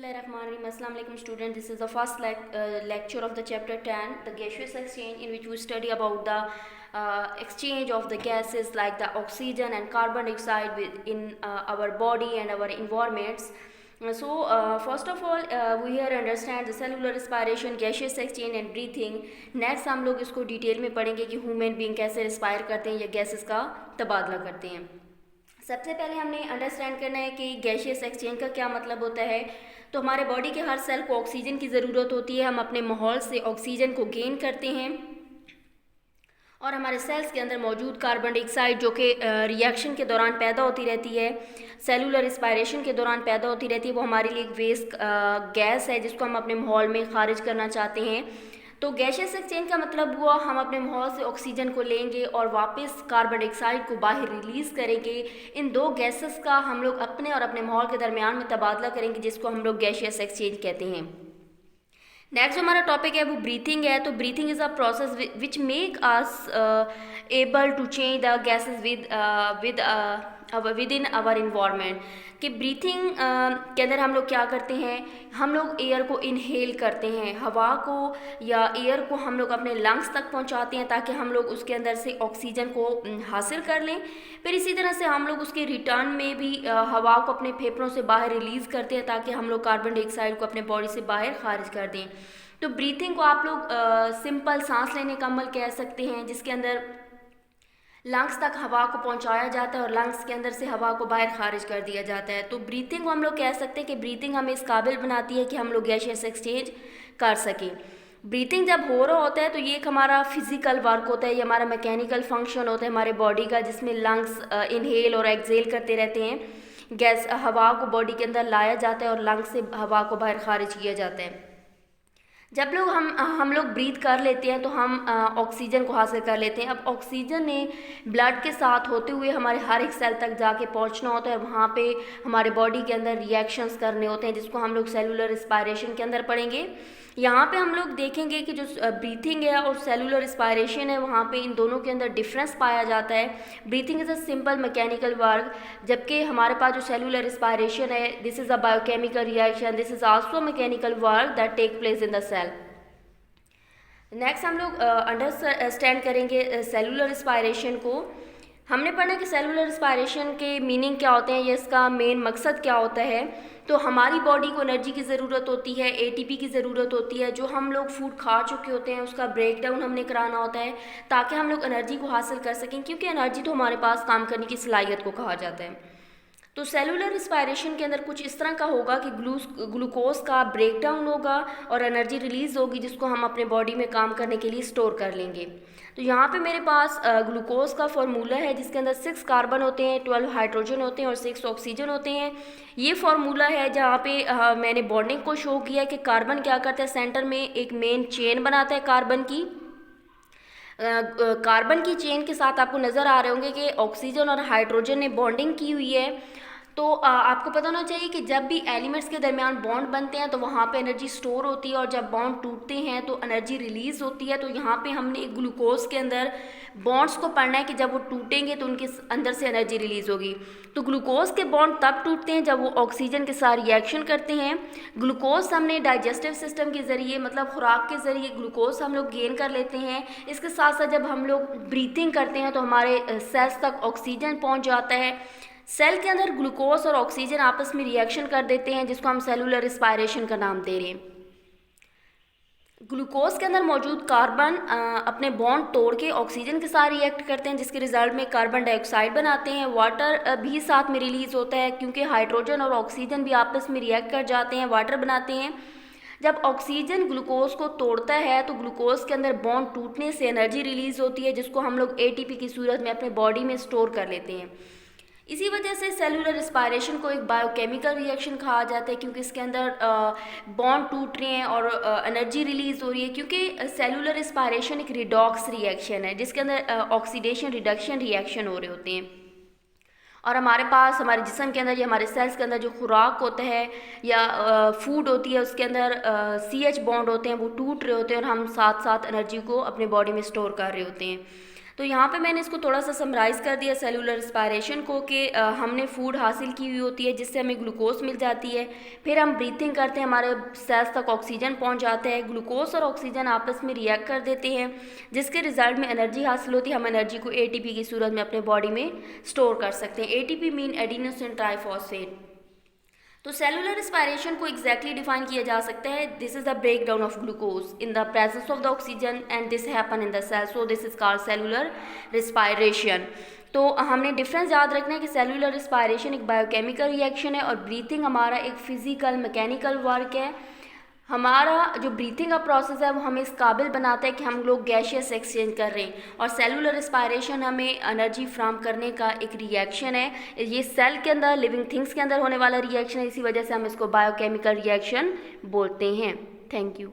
Bismillahirrahmanirrahim. Assalamu alaikum students. This is the first lecture of the chapter 10, the gaseous exchange, in which we study about the exchange of the gases like the oxygen and carbon dioxide in our body and our environments. First of all, we here understand the cellular respiration, gaseous exchange and breathing. Next हम लोग इसको detail में पढ़ेंगे कि human being कैसे respire करते हैं या गैसेस का तबादला करते हैं। सबसे पहले हमने अंडरस्टैंड करना है कि गैशियस एक्सचेंज का क्या मतलब होता है। तो हमारे बॉडी के हर सेल को ऑक्सीजन की ज़रूरत होती है। हम अपने माहौल से ऑक्सीजन को गेन करते हैं और हमारे सेल्स के अंदर मौजूद कार्बन डाइऑक्साइड जो कि रिएक्शन के दौरान पैदा होती रहती है, सेलुलर रिस्पायरेशन के दौरान पैदा होती रहती है, वो हमारे लिए एक वेस्ट गैस है जिसको हम अपने माहौल में खारिज करना चाहते हैं। तो गैशियस एक्सचेंज का मतलब हुआ हम अपने माहौल से ऑक्सीजन को लेंगे और वापस कार्बन डाइऑक्साइड को बाहर रिलीज़ करेंगे। इन दो गैसेस का हम लोग अपने और अपने माहौल के दरमियान में तबादला करेंगे, जिसको हम लोग गैशियस एक्सचेंज कहते हैं। नेक्स्ट जो हमारा टॉपिक है वो ब्रीथिंग है। तो breathing is a process which make us able to change the gases within our environment. कि ब्रीथिंग के अंदर हम लोग क्या करते हैं, हम लोग एयर को इनहेल करते हैं, हवा को या एयर को हम लोग अपने लंग्स तक पहुंचाते हैं ताकि हम लोग उसके अंदर से ऑक्सीजन को हासिल कर लें। फिर इसी तरह से हम लोग उसके रिटर्न में भी हवा को अपने फेफड़ों से बाहर रिलीज़ करते हैं ताकि हम लोग कार्बन डाइऑक्साइड को अपने बॉडी से बाहर खारिज कर दें। तो ब्रीथिंग को आप लोग सिंपल सांस लेने का अमल कह सकते हैं, जिसके अंदर लंग्स तक हवा को पहुंचाया जाता है और लंग्स के अंदर से हवा को बाहर खारिज कर दिया जाता है। तो ब्रीथिंग को हम लोग कह सकते हैं कि ब्रीथिंग हमें इस काबिल बनाती है कि हम लोग गैशियस एक्सचेंज कर सकें। ब्रीथिंग जब हो रहा होता है तो ये एक हमारा फिजिकल वर्क होता है, ये हमारा मैकेनिकल फंक्शन होता है हमारे बॉडी का, जिसमें लंग्स इनहेल और एक्सहेल करते रहते हैं। गैस हवा को बॉडी के अंदर लाया जाता है और लंग्स से हवा को बाहर खारिज किया जाता है। जब लोग हम लोग ब्रीथ कर लेते हैं तो हम ऑक्सीजन को हासिल कर लेते हैं। अब ऑक्सीजन ने ब्लड के साथ होते हुए हमारे हर एक सेल तक जाके पहुंचना होता है और वहाँ पे हमारे बॉडी के अंदर रिएक्शंस करने होते हैं, जिसको हम लोग सेलुलर रिस्पायरेशन के अंदर पढ़ेंगे। यहाँ पे हम लोग देखेंगे कि जो ब्रीथिंग है और सेलुलर रिस्पायरेशन है, वहाँ पे इन दोनों के अंदर डिफरेंस पाया जाता है। Breathing is a simple mechanical work, जबकि हमारे पास जो सेलुलर रिस्पायरेशन है, this is a biochemical reaction, this is also mechanical work that take place in the cell. Next हम लोग अंडरस्टैंड करेंगे सेलुलर रिस्पायरेशन को। हमने पढ़ा कि सेलुलर रिस्पायरेशन के मीनिंग क्या होते हैं, ये इसका मेन मकसद क्या होता है। तो हमारी बॉडी को एनर्जी की ज़रूरत होती है, एटीपी की ज़रूरत होती है। जो हम लोग फूड खा चुके होते हैं उसका ब्रेक डाउन हमने कराना होता है ताकि हम लोग एनर्जी को हासिल कर सकें, क्योंकि एनर्जी तो हमारे पास काम करने की सलाहियत को कहा जाता है। तो सेलुलर रिस्पायरेशन के अंदर कुछ इस तरह का होगा कि ग्लूकोज का ब्रेक डाउन होगा और एनर्जी रिलीज़ होगी, जिसको हम अपने बॉडी में काम करने के लिए स्टोर कर लेंगे। तो यहाँ पे मेरे पास ग्लूकोज का फार्मूला है, जिसके अंदर 6 कार्बन होते हैं, 12 हाइड्रोजन होते हैं और 6 ऑक्सीजन होते हैं। ये फार्मूला है जहाँ पे मैंने बॉन्डिंग को शो किया कि कार्बन क्या करता है, सेंटर में एक मेन चेन बनाता है कार्बन की। कार्बन की चेन के साथ आपको नज़र आ रहे होंगे कि ऑक्सीजन और हाइड्रोजन ने बॉन्डिंग की हुई है। तो आपको पता होना चाहिए कि जब भी एलिमेंट्स के दरमियान बॉन्ड बनते हैं तो वहाँ पे एनर्जी स्टोर होती है और जब बॉन्ड टूटते हैं तो एनर्जी रिलीज़ होती है। तो यहाँ पे हमने ग्लूकोज के अंदर बॉन्ड्स को पढ़ना है कि जब वो टूटेंगे तो उनके अंदर से एनर्जी रिलीज़ होगी। तो ग्लूकोज के बॉन्ड तब टूटते हैं जब वो ऑक्सीजन के साथ रिएक्शन करते हैं। ग्लूकोज हमने डाइजेस्टिव सिस्टम के ज़रिए, मतलब खुराक के ज़रिए ग्लूकोज हम लोग गेन कर लेते हैं। इसके साथ साथ जब हम लोग ब्रीथिंग करते हैं तो हमारे सेल्स तक ऑक्सीजन पहुँच जाता है। सेल के अंदर ग्लूकोज और ऑक्सीजन आपस में रिएक्शन कर देते हैं, जिसको हम सेलुलर रिस्पायरेशन का नाम दे रहे हैं। ग्लूकोज के अंदर मौजूद कार्बन अपने बॉन्ड तोड़ के ऑक्सीजन के साथ रिएक्ट करते हैं, जिसके रिजल्ट में कार्बन डाइऑक्साइड बनाते हैं। वाटर भी साथ में रिलीज़ होता है, क्योंकि हाइड्रोजन और ऑक्सीजन भी आपस में रिएक्ट कर जाते हैं, वाटर बनाते हैं। जब ऑक्सीजन ग्लूकोज को तोड़ता है तो ग्लूकोज के अंदर बॉन्ड टूटने से एनर्जी रिलीज़ होती है, जिसको हम लोग एटीपी की सूरत में अपने बॉडी में स्टोर कर लेते हैं। इसी वजह से सेलुलर रिस्पायरेशन को एक बायोकेमिकल रिएक्शन कहा जाता है, क्योंकि इसके अंदर बॉन्ड टूट रहे हैं और एनर्जी रिलीज़ हो रही है। क्योंकि सेलुलर रिस्पायरेशन एक रिडॉक्स रिएक्शन है, जिसके अंदर ऑक्सीडेशन रिडक्शन रिएक्शन हो रहे होते हैं। और हमारे पास हमारे जिस्म के अंदर या हमारे सेल्स के अंदर जो खुराक होता है या फूड होती है, उसके अंदर CH बॉन्ड होते हैं, वो टूट रहे होते हैं और हम साथ साथ एनर्जी को अपने बॉडी में स्टोर कर रहे होते हैं। तो यहाँ पे मैंने इसको थोड़ा सा समराइज़ कर दिया सेलुलर रिस्पायरेशन को कि हमने फूड हासिल की हुई होती है जिससे हमें ग्लूकोज मिल जाती है, फिर हम ब्रीथिंग करते हैं, हमारे सेल्स तक ऑक्सीजन पहुँच जाता है, ग्लूकोज और ऑक्सीजन आपस में रिएक्ट कर देते हैं जिसके रिजल्ट में एनर्जी हासिल होती है। हम एनर्जी को ATP की सूरत में अपने बॉडी में स्टोर कर सकते हैं। ATP mean adenosine triphosphate. तो सेलुलर रिस्पायरेशन को एग्जैक्टली डिफाइन किया जा सकता है, this is the break down of glucose in the presence of the oxygen and this happen in the cell, so this is called cellular respiration. तो हमने difference याद रखना है कि सेलुलर रिस्पायरेशन एक बायोकेमिकल रिएक्शन है और ब्रीथिंग हमारा एक फिजिकल मैकेनिकल वर्क है। हमारा जो ब्रीथिंग का प्रोसेस है वो हमें इस काबिल बनाता है कि हम लोग गैशियस एक्सचेंज कर रहे हैं, और सेलुलर रिस्पायरेशन हमें एनर्जी फ्राहम करने का एक रिएक्शन है। ये सेल के अंदर लिविंग थिंग्स के अंदर होने वाला रिएक्शन है, इसी वजह से हम इसको बायोकेमिकल रिएक्शन बोलते हैं। Thank you.